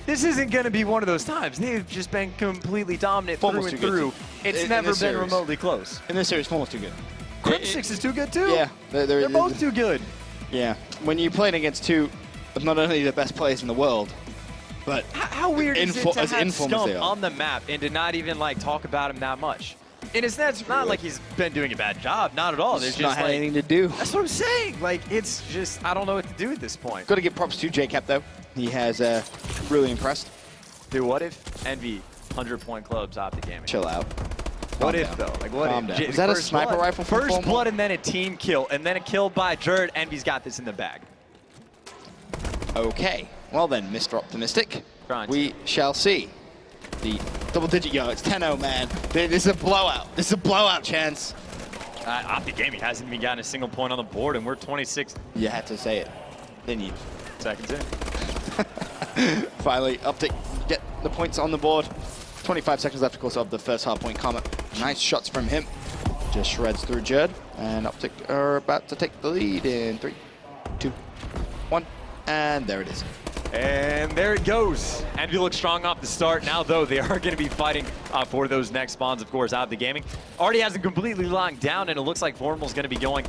this isn't going to be one of those times. They've just been completely dominant through and through. It's never been remotely close. In this series, Formal's too good. Crimsix is too good too. Yeah, they're both too good. Yeah, when you're playing against two of not only the best players in the world, but how weird is it to have Scump on the map and to not even like talk about him that much? And it's not like he's been doing a bad job, not at all. There's just not had anything to do. That's what I'm saying. Like, it's just, I don't know what to do at this point. Got to give props to JCap though. He has really impressed. Dude, what if EnVy 100-point clubs OpTic Gaming? Chill out. What if though? Like, what if? Is that a sniper rifle? First blood and then a team kill, and then a kill by Jerd. EnVy's got this in the bag. Okay. Well then, Mr. Optimistic, we shall see. The double-digit, it's 10-0, man. This is a blowout. This is a blowout chance. OpTic Gaming hasn't even gotten a single point on the board, and we're 26. You had to say it. Then you. Seconds in. Finally, OpTic get the points on the board. 25 seconds left, of course, of the first hard point. Karma, nice shots from him. Just shreds through Jerd, and OpTic are about to take the lead in 3, 2, 1, and there it is. And there it goes. EnVy looks strong off the start. Now, though, they are going to be fighting for those next spawns, of course, OpTic Gaming. Already hasn't completely locked down, and it looks like Formal's going to be going,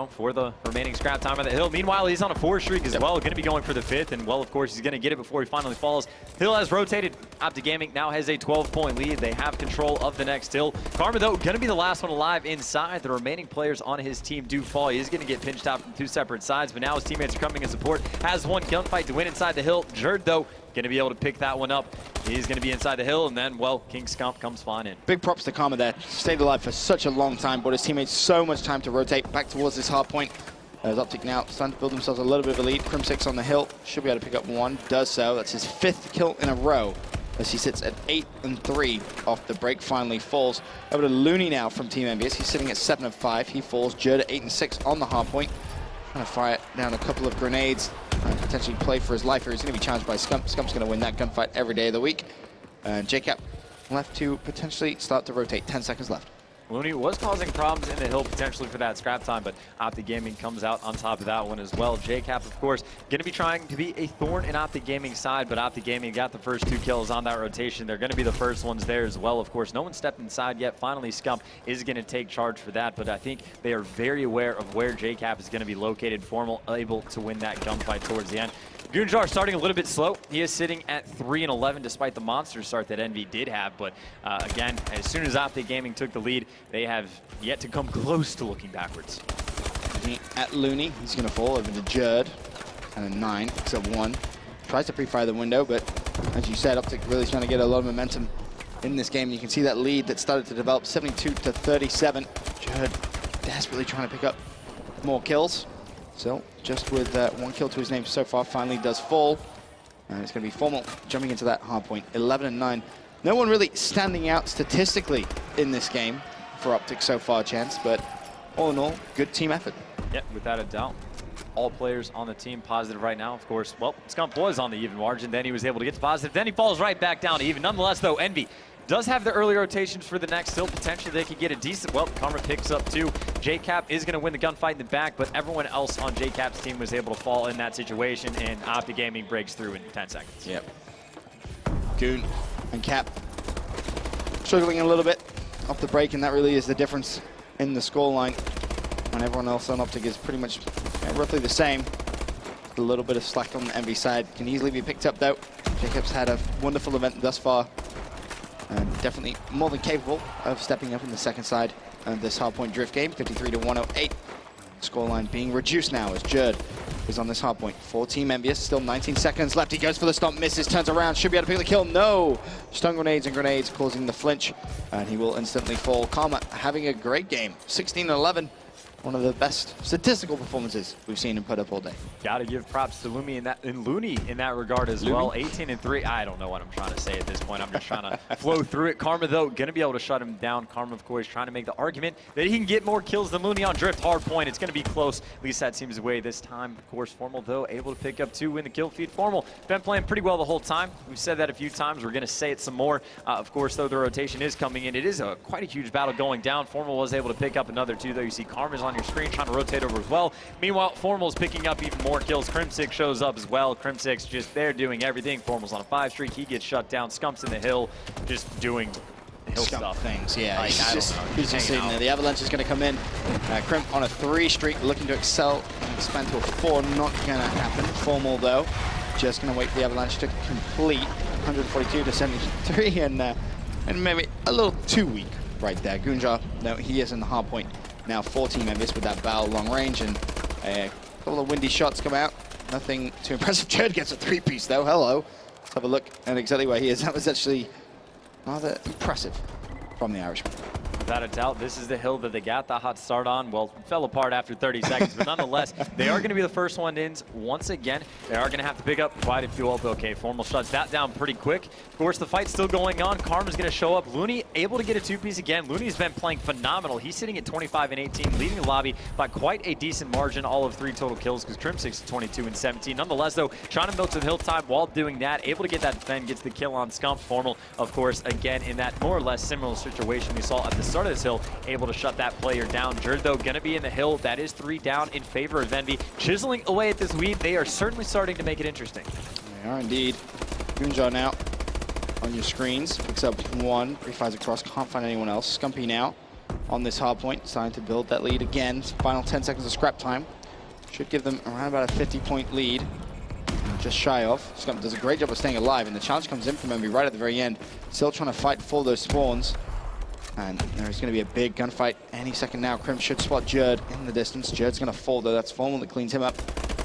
for the remaining scrap time of the hill. Meanwhile, he's on a 4 streak as well, going to be going for the 5th, and, well, of course, he's going to get it before he finally falls. Hill has rotated. OpTic Gaming now has a 12-point lead. They have control of the next hill. Karma, though, going to be the last one alive inside. The remaining players on his team do fall. He is going to get pinched out from 2 separate sides, but now his teammates are coming in support. Has one gunfight to win inside the hill. Jerd, though, going to be able to pick that one up. He's going to be inside the hill, and then, well, King Scump comes flying in. Big props to Karma there. Stayed alive for such a long time, but his teammates so much time to rotate back towards this hard point. As OpTic now starting to build themselves a little bit of a lead. Crimsix on the hill. Should be able to pick up one. Does so. That's his 5th kill in a row as he sits at 8 and 3 off the break. Finally falls over to Looney now from Team EnVy. He's sitting at 7 and 5. He falls. Jerd at 8 and 6 on the hard point. Trying to fire down a couple of grenades. Potentially play for his life here. He's going to be challenged by Scump. Scump's going to win that gunfight every day of the week. And JCap left to potentially start to rotate. 10 seconds left. Looney was causing problems in the hill potentially for that scrap time, but OpTic Gaming comes out on top of that one as well. JCap, of course, going to be trying to be a thorn in OpTic Gaming's side, but OpTic Gaming got the first 2 kills on that rotation. They're going to be the first ones there as well. Of course, no one stepped inside yet. Finally, Scump is going to take charge for that, but I think they are very aware of where JCap is going to be located. Formal able to win that gunfight towards the end. Goonjar starting a little bit slow. He is sitting at 3 and 11 despite the monster start that EnVy did have. But again, as soon as OpTic Gaming took the lead, they have yet to come close to looking backwards. At Looney, he's going to fall over to Jerd. And a 9, picks up 1. Tries to pre-fire the window, but as you said, OpTic really trying to get a lot of momentum in this game. You can see that lead that started to develop 72 to 37. Jerd desperately trying to pick up more kills. So, just with 1 kill to his name so far, finally does fall. And it's going to be Formal jumping into that hard point, 11 and 9. No one really standing out statistically in this game for OpTic so far, Chance, but all in all, good team effort. Yep, without a doubt. All players on the team positive right now, of course. Well, Scump was on the even margin, then he was able to get to positive, then he falls right back down to even. Nonetheless, though, EnVy does have the early rotations for the next hill. Potentially they could get a decent, well, Karma picks up 2. JCap is going to win the gunfight in the back, but everyone else on JCap's team was able to fall in that situation, and OpTic Gaming breaks through in 10 seconds. Yep. Goon and Cap struggling a little bit off the break, and that really is the difference in the scoreline when everyone else on OpTic is pretty much roughly the same. A little bit of slack on the EnVy side. Can easily be picked up, though. JCap's had a wonderful event thus far. And definitely more than capable of stepping up in the second side of this hardpoint drift game, 53 to 108. Scoreline being reduced now as Jerd is on this hardpoint. For Team EnVy, still 19 seconds left. He goes for the stomp, misses, turns around, should be able to pick the kill. No! Stun grenades and grenades causing the flinch, and he will instantly fall. Karma having a great game, 16 and 11. One of the best statistical performances we've seen him put up all day. Got to give props to Looney in that regard as well. 18 and 3. I don't know what I'm trying to say at this point. I'm just trying to flow through it. Karma, though, going to be able to shut him down. Karma, of course, trying to make the argument that he can get more kills than Looney on drift. Hard point. It's going to be close. At least that seems the way this time. Of course, Formal, though, able to pick up 2 in the kill feed. Formal been playing pretty well the whole time. We've said that a few times. We're going to say it some more. Of course, though, the rotation is coming in. It is quite a huge battle going down. Formal was able to pick up another 2, though. You see Karma's on your screen, trying to rotate over as well. Meanwhile, Formal's picking up even more kills. Crimsix shows up as well. Crimsix just there doing everything. Formal's on a 5 streak. He gets shut down. Scump's in the hill, just doing hill stuff. Things, yeah. Like, He's just sitting there. The Avalanche is going to come in. Crimp on a 3 streak, looking to excel and expand to a 4. Not going to happen. Formal, though, just going to wait for the Avalanche to complete. 142 to 73, and maybe a little too weak right there. Gunjar, no, he is in the hard point now for Team EnVy with that barrel long range, and a couple of windy shots come out. Nothing too impressive. Jerd gets a 3-piece, though. Hello. Let's have a look at exactly where he is. That was actually rather impressive from the Irishman. Without a doubt, this is the hill that they got the hot start on. Well, fell apart after 30 seconds, but nonetheless, they are going to be the first one in. Once again, they are going to have to pick up quite a few. Okay, Formal shuts that down pretty quick. Of course, the fight's still going on. Karma's going to show up. Looney able to get a 2-piece again. Looney's been playing phenomenal. He's sitting at 25 and 18, leading the lobby by quite a decent margin, all of 3 total kills, because Crimsix is 22 and 17. Nonetheless, though, trying to milk some hill time while doing that, able to get that defend, gets the kill on Scump. Formal, of course, again, in that more or less similar situation we saw at the start of this hill, able to shut that player down. Jerd, though, going to be in the hill. That is 3 down in favor of EnVy. Chiseling away at this lead. They are certainly starting to make it interesting. They are indeed. Gunjar now on your screens. Picks up 1. Pre-fires across. Can't find anyone else. Scumpy now on this hard point. Starting to build that lead again. Final 10 seconds of scrap time. Should give them around about a 50-point lead. Just shy of. Scump does a great job of staying alive, and the challenge comes in from EnVy right at the very end. Still trying to fight for those spawns. And there's going to be a big gunfight any second now. Crim should spot Jerd in the distance. Jerd's going to fall, though. That's Formal that cleans him up.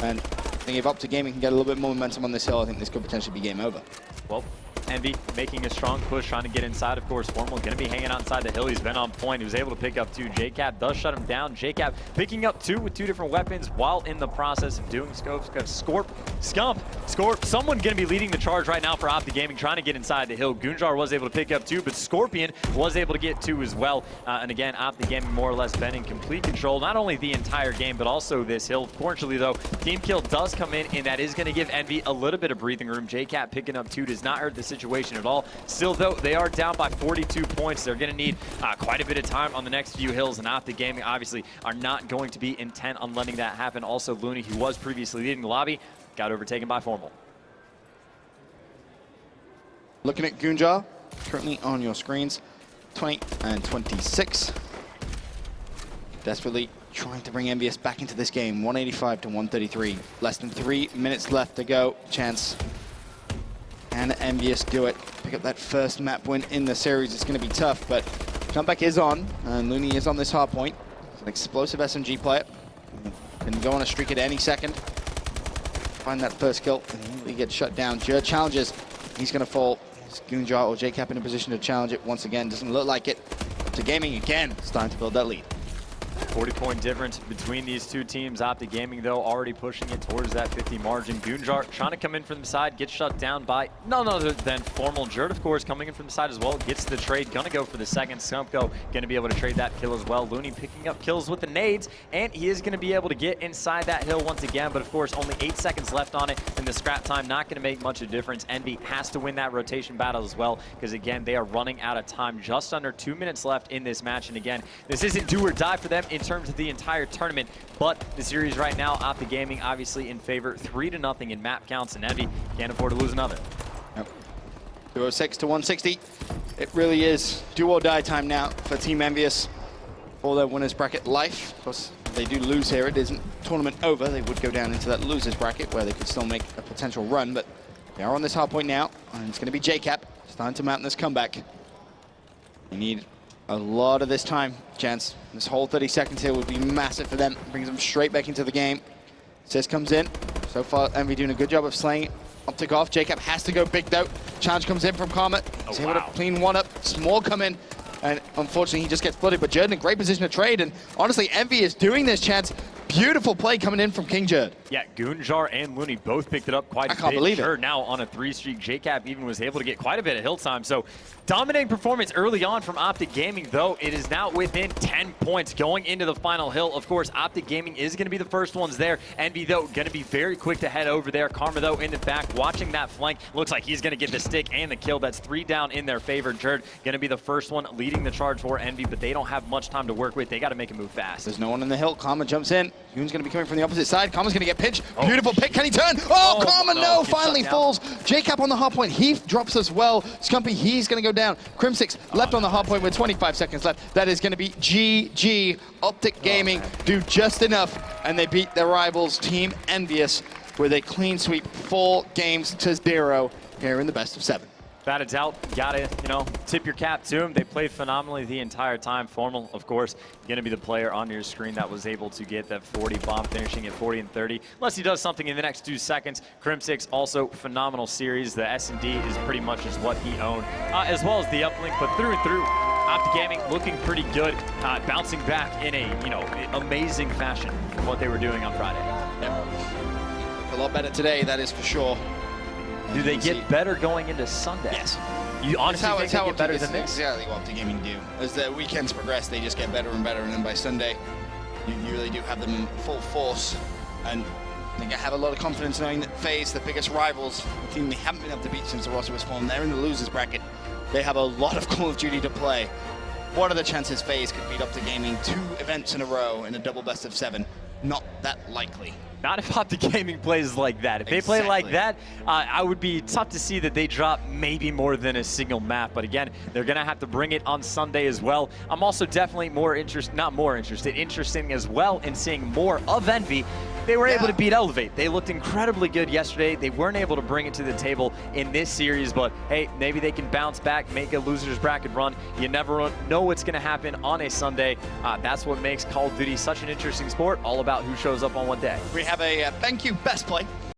And I think if OpTic Gaming can get a little bit more momentum on this hill, I think this could potentially be game over. Well, EnVy making a strong push, trying to get inside. Of course, Formal going to be hanging out inside the hill. He's been on point. He was able to pick up 2. JCap does shut him down. JCap picking up 2 with 2 different weapons while in the process of doing scopes. Got Scorp, Scump, Scorp. Someone going to be leading the charge right now for OpTic Gaming, trying to get inside the hill. Gunjar was able to pick up 2, but Scorpion was able to get 2 as well. And again, OpTic Gaming more or less been in complete control, not only the entire game, but also this hill. Fortunately, though, team kill does come in, and that is going to give EnVy a little bit of breathing room. JCap picking up 2 does not hurt the situation at all. Still, though, they are down by 42 points. They're going to need quite a bit of time on the next few hills, and OpTic Gaming obviously are not going to be intent on letting that happen. Also, Looney, who was previously leading the lobby, got overtaken by Formal. Looking at Gunjar, currently on your screens, 20 and 26. Desperately trying to bring EnVy back into this game, 185 to 133. Less than 3 minutes left to go. Chance. Can EnVy do it? Pick up that first map win in the series. It's going to be tough, but comeback is on, and Looney is on this hard point. He's an explosive SMG player. Can go on a streak at any second. Find that first kill, and he gets shut down. Jerd challenges. He's going to fall. Is Gunjar or JCap in a position to challenge it once again? Doesn't look like it. OpTic Gaming again, starting to build that lead. 40-point difference between these 2 teams. OpTic Gaming, though, already pushing it towards that 50 margin. Gunjar trying to come in from the side, gets shut down by none other than Formal. Jerd, of course, coming in from the side as well, gets the trade. Gonna go for the second. Scumpgo gonna be able to trade that kill as well. Looney picking up kills with the nades, and he is gonna be able to get inside that hill once again, but of course, only 8 seconds left on it, and the scrap time not gonna make much of a difference. EnVy has to win that rotation battle as well, because again, they are running out of time. Just under 2 minutes left in this match, and again, this isn't do or die for them in terms of the entire tournament, but the series right now, OpTic Gaming obviously in favor, 3-0 in map counts, and EnVy can't afford to lose another. Yep. 206 to 160. It really is do or die time now for Team EnVy for their winners bracket life. Of course, if they do lose here, it isn't tournament over. They would go down into that losers bracket where they could still make a potential run, but they are on this hard point now, and it's going to be JCap starting to mount this comeback. They need a lot of this time, Chance. This whole 30 seconds here would be massive for them. Brings them straight back into the game. Sis comes in. So far, EnVy doing a good job of slaying it. OpTic off. JCap has to go big, though. Challenge comes in from Karma. He's able to clean one up. Small come in. And unfortunately, he just gets flooded. But Jerd in a great position to trade. And honestly, EnVy is doing this, Chance. Beautiful play coming in from King Jerd. Yeah, Goonjar and Looney both picked it up quite a bit. I can't believe it. Jerd now on a 3-streak. JCap even was able to get quite a bit of hill time. So dominating performance early on from OpTic Gaming, though. It is now within 10 points going into the final hill. Of course, OpTic Gaming is going to be the first ones there. EnVy, though, going to be very quick to head over there. Karma, though, in the back, watching that flank. Looks like he's going to get the stick and the kill. That's 3 down in their favor. Jerd going to be the first one leading the charge for EnVy, but they don't have much time to work with. They got to make a move fast. There's no one in the hill. Karma jumps in. Yoon's going to be coming from the opposite side. Karma's going to get pinched. Beautiful pick. Can he turn? Oh, Karma, no. Finally falls. JCap on the hard point. He drops as well. Scumpy, he's going to go down. Crimsix left on the hard point with 25 seconds left. That is going to be GG. OpTic Gaming do just enough, and they beat their rivals, Team Envious, with a clean sweep, 4 games to 0 here in the best of 7. Without a doubt, gotta, tip your cap to him. They played phenomenally the entire time. Formal, of course, gonna be the player on your screen that was able to get that 40 bomb, finishing at 40 and 30. Unless he does something in the next 2 seconds. Crimsix, also phenomenal series. The S&D is pretty much just what he owned, as well as the uplink, but through and through. OpTic Gaming looking pretty good, bouncing back in a, amazing fashion from what they were doing on Friday. Yep. A lot better today, that is for sure. Do they get better going into Sunday? Yes. You honestly think they get better than this? Exactly what OpTic Gaming do. As the weekends progress, they just get better and better, and then by Sunday, you really do have them in full force. And I think I have a lot of confidence knowing that FaZe, the biggest rivals, the team they haven't been able to beat since the roster was formed, they're in the losers bracket. They have a lot of Call of Duty to play. What are the chances FaZe could beat OpTic Gaming 2 events in a row in a double best of 7? Not that likely. Not if OpTic Gaming plays like that. If they play like that, I would be tough to see that they drop maybe more than a single map. But again, they're going to have to bring it on Sunday as well. I'm also definitely interested as well in seeing more of EnVy. They were able to beat Elevate. They looked incredibly good yesterday. They weren't able to bring it to the table in this series, but hey, maybe they can bounce back, make a loser's bracket run. You never know what's going to happen on a Sunday. That's what makes Call of Duty such an interesting sport, all about who shows up on what day. We have a thank you best play.